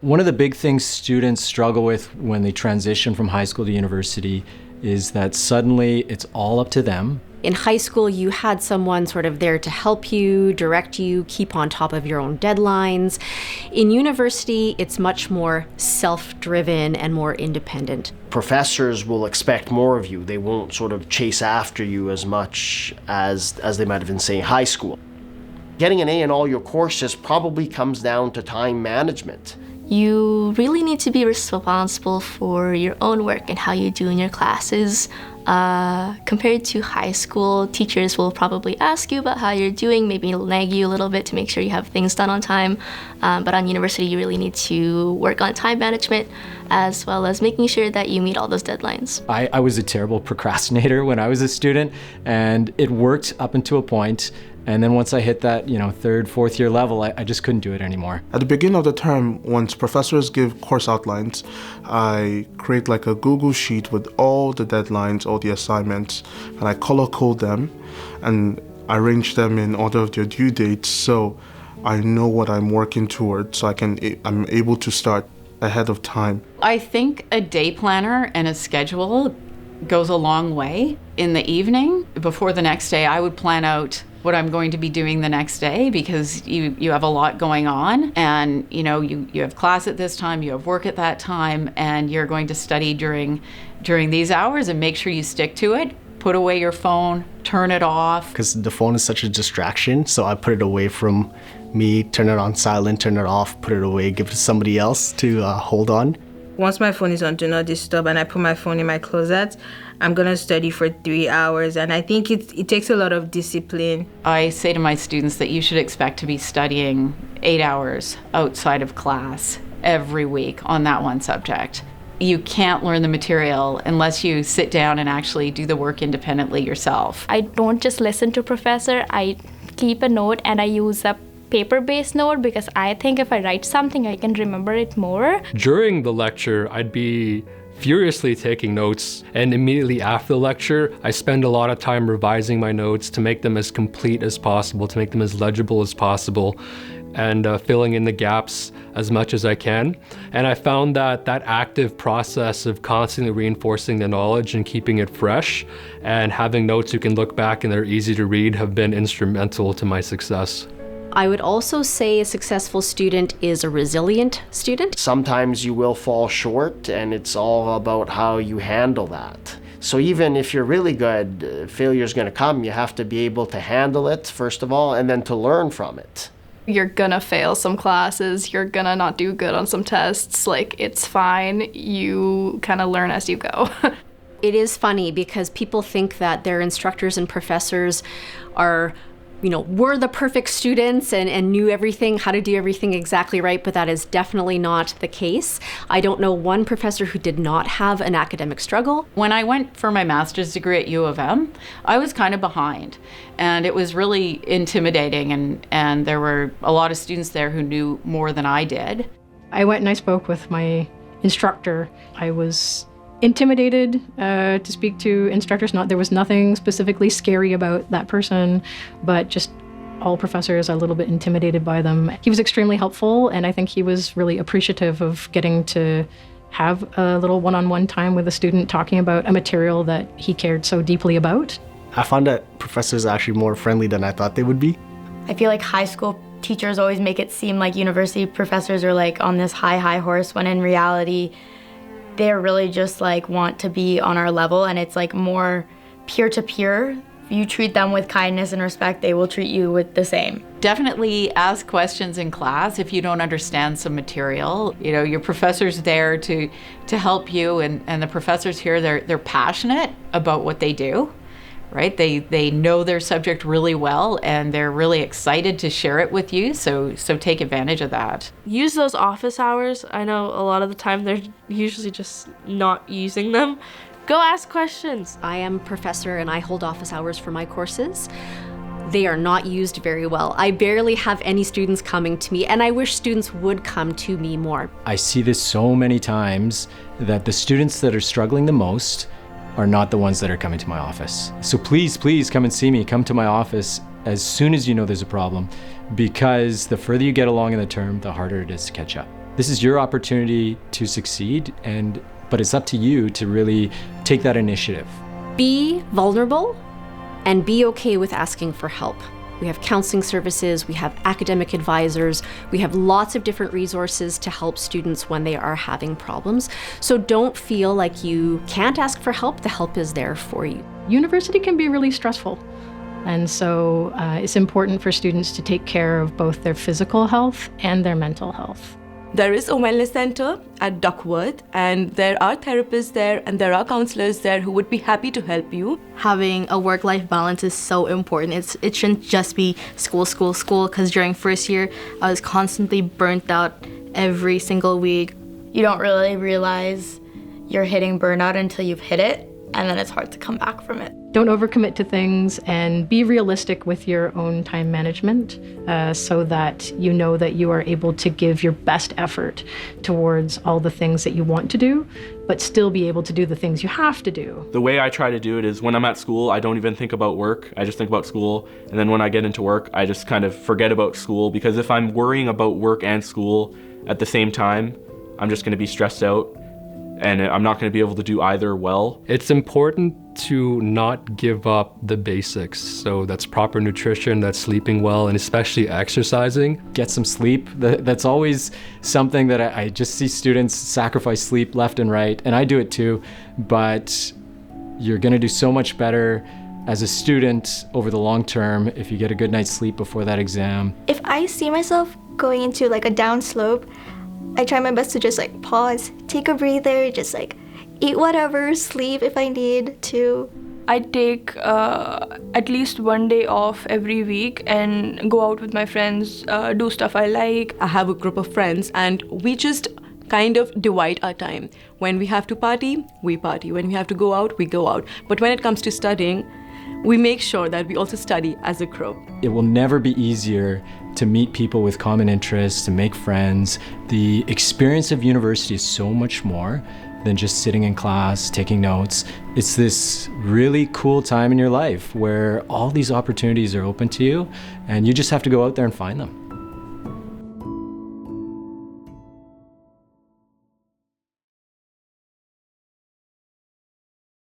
One of the big things students struggle with when they transition from high school to university is that suddenly it's all up to them. In high school, you had someone sort of there to help you, direct you, keep on top of your own deadlines. In university, it's much more self-driven and more independent. Professors will expect more of you. They won't sort of chase after you as much as they might have in, say, high school. Getting an A in all your courses probably comes down to time management. You really need to be responsible for your own work and how you do in your classes. Compared to high school, teachers will probably ask you about how you're doing, maybe nag you a little bit to make sure you have things done on time. But on university, you really need to work on time management as well as making sure that you meet all those deadlines. I was a terrible procrastinator when I was a student, and it worked up until a point. And then once I hit that, third, fourth year level, I just couldn't do it anymore. At the beginning of the term, once professors give course outlines, I create like a Google sheet with all the deadlines, all the assignments, and I color code them and arrange them in order of their due dates so I know what I'm working towards, so I'm able to start ahead of time. I think a day planner and a schedule goes a long way. In the evening, before the next day, I would plan out what I'm going to be doing the next day, because you have a lot going on, and you have class at this time, you have work at that time, and you're going to study during these hours, and make sure you stick to it. Put away your phone, turn it off. Because the phone is such a distraction, so I put it away from me, turn it on silent, turn it off, put it away, give it to somebody else to hold on. Once my phone is on Do Not Disturb and I put my phone in my closet, I'm going to study for 3 hours, and I think it takes a lot of discipline. I say to my students that you should expect to be studying 8 hours outside of class every week on that one subject. You can't learn the material unless you sit down and actually do the work independently yourself. I don't just listen to professor, I keep a note and I use a paper-based note because I think if I write something, I can remember it more. During the lecture, I'd be furiously taking notes, and immediately after the lecture, I spend a lot of time revising my notes to make them as complete as possible, to make them as legible as possible, and filling in the gaps as much as I can. And I found that active process of constantly reinforcing the knowledge and keeping it fresh and having notes you can look back and they're easy to read have been instrumental to my success. I would also say a successful student is a resilient student. Sometimes you will fall short, and it's all about how you handle that. So even if you're really good, failure's going to come. You have to be able to handle it, first of all, and then to learn from it. You're gonna fail some classes, you're gonna not do good on some tests, it's fine, you kind of learn as you go. It is funny because people think that their instructors and professors are were the perfect students and knew everything, how to do everything exactly right, but that is definitely not the case. I don't know one professor who did not have an academic struggle. When I went for my master's degree at U of M, I was kind of behind, and it was really intimidating, and there were a lot of students there who knew more than I did. I went and I spoke with my instructor. I was intimidated to speak to instructors. There was nothing specifically scary about that person, but just all professors are a little bit intimidated by them. He was extremely helpful, and I think he was really appreciative of getting to have a little one-on-one time with a student talking about a material that he cared so deeply about. I found that professors are actually more friendly than I thought they would be. I feel like high school teachers always make it seem like university professors are on this high horse, when in reality, they're really just want to be on our level, and it's more peer-to-peer. If you treat them with kindness and respect, they will treat you with the same. Definitely ask questions in class if you don't understand some material. Your professor's there to help you, and the professors here, they're passionate about what they do. Right? They know their subject really well, and they're really excited to share it with you, so take advantage of that. Use those office hours. I know a lot of the time they're usually just not using them. Go ask questions. I am a professor and I hold office hours for my courses. They are not used very well. I barely have any students coming to me, and I wish students would come to me more. I see this so many times that the students that are struggling the most are not the ones that are coming to my office. So please come and see me. Come to my office as soon as you know there's a problem, because the further you get along in the term, the harder it is to catch up. This is your opportunity to succeed, but it's up to you to really take that initiative. Be vulnerable and be okay with asking for help. We have counseling services, we have academic advisors, we have lots of different resources to help students when they are having problems. So don't feel like you can't ask for help. The help is there for you. University can be really stressful. And so it's important for students to take care of both their physical health and their mental health. There is a wellness center at Duckworth, and there are therapists there and there are counselors there who would be happy to help you. Having a work-life balance is so important. It shouldn't just be school, because during first year, I was constantly burnt out every single week. You don't really realize you're hitting burnout until you've hit it, and then it's hard to come back from it. Don't overcommit to things and be realistic with your own time management so that you know that you are able to give your best effort towards all the things that you want to do, but still be able to do the things you have to do. The way I try to do it is when I'm at school, I don't even think about work. I just think about school. And then when I get into work, I just kind of forget about school, because if I'm worrying about work and school at the same time, I'm just going to be stressed out, and I'm not going to be able to do either well. It's important to not give up the basics. So that's proper nutrition, that's sleeping well, and especially exercising. Get some sleep. That's always something that I just see students sacrifice sleep left and right, and I do it too, but you're going to do so much better as a student over the long term if you get a good night's sleep before that exam. If I see myself going into like a down slope, I try my best to just like pause, take a breather, just like eat whatever, sleep if I need to. I take at least one day off every week and go out with my friends, do stuff I like. I have a group of friends and we just kind of divide our time. When we have to party, we party. When we have to go out, we go out. But when it comes to studying, we make sure that we also study as a group. It will never be easier to meet people with common interests, to make friends. The experience of university is so much more than just sitting in class, taking notes. It's this really cool time in your life where all these opportunities are open to you, and you just have to go out there and find them.